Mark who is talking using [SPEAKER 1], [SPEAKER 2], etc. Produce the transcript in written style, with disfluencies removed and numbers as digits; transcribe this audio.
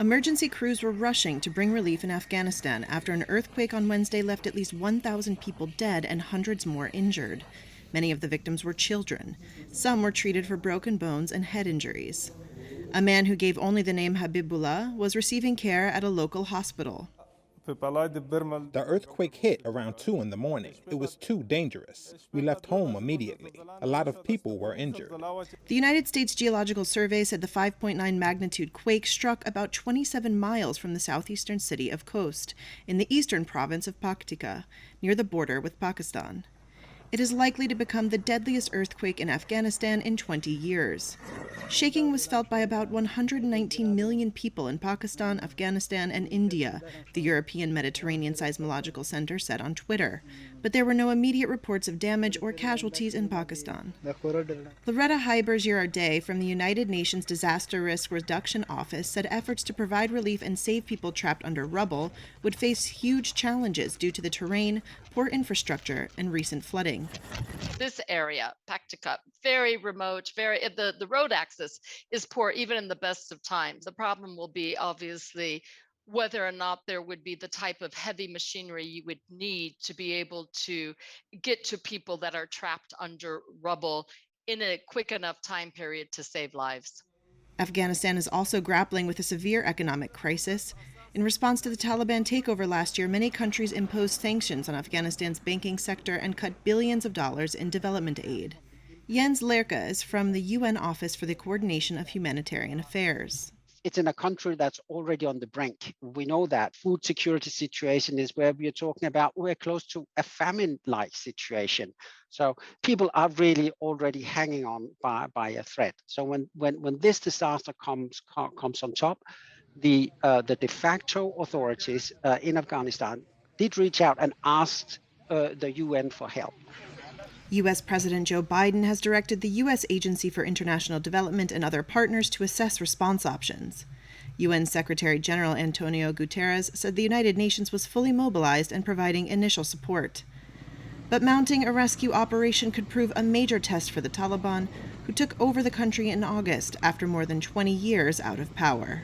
[SPEAKER 1] Emergency crews were rushing to bring relief in Afghanistan after an earthquake on Wednesday left at least 1,000 people dead and hundreds more injured. Many of the victims were children. Some were treated for broken bones and head injuries. A man who gave only the name Habibullah was receiving care at a local hospital.
[SPEAKER 2] The earthquake hit around 2 in the morning. It was too dangerous. We left home immediately. A lot of people were injured.
[SPEAKER 1] The United States Geological Survey said the 5.9 magnitude quake struck about 27 miles from the southeastern city of Khost, in the eastern province of Paktika, near the border with Pakistan. It is likely to become the deadliest earthquake in Afghanistan in 20 years. Shaking was felt by about 119 million people in Pakistan, Afghanistan, and India, the European Mediterranean Seismological Center said on Twitter. But there were no immediate reports of damage or casualties in Pakistan. Loretta Heiber-Girardet from the United Nations Disaster Risk Reduction Office said efforts to provide relief and save people trapped under rubble would face huge challenges due to the terrain, poor infrastructure, and recent flooding.
[SPEAKER 3] This area, Paktika, very remote, the road access is poor even in the best of times. The problem will be obviously whether or not there would be the type of heavy machinery you would need to be able to get to people that are trapped under rubble in a quick enough time period to save lives.
[SPEAKER 1] Afghanistan is also grappling with a severe economic crisis. In response to the Taliban takeover last year, many countries imposed sanctions on Afghanistan's banking sector and cut billions of dollars in development aid. Jens Lerke is from the UN Office for the Coordination of Humanitarian Affairs.
[SPEAKER 4] It's in a country that's already on the brink. We know that food security situation is where we're talking about, we're close to a famine-like situation. So people are really already hanging on by a thread. So when this disaster comes on top, the de facto authorities in Afghanistan did reach out and asked the UN for help.
[SPEAKER 1] U.S. President Joe Biden has directed the U.S. Agency for International Development and other partners to assess response options. UN Secretary General Antonio Guterres said the United Nations was fully mobilized and providing initial support. But mounting a rescue operation could prove a major test for the Taliban, who took over the country in August after more than 20 years out of power.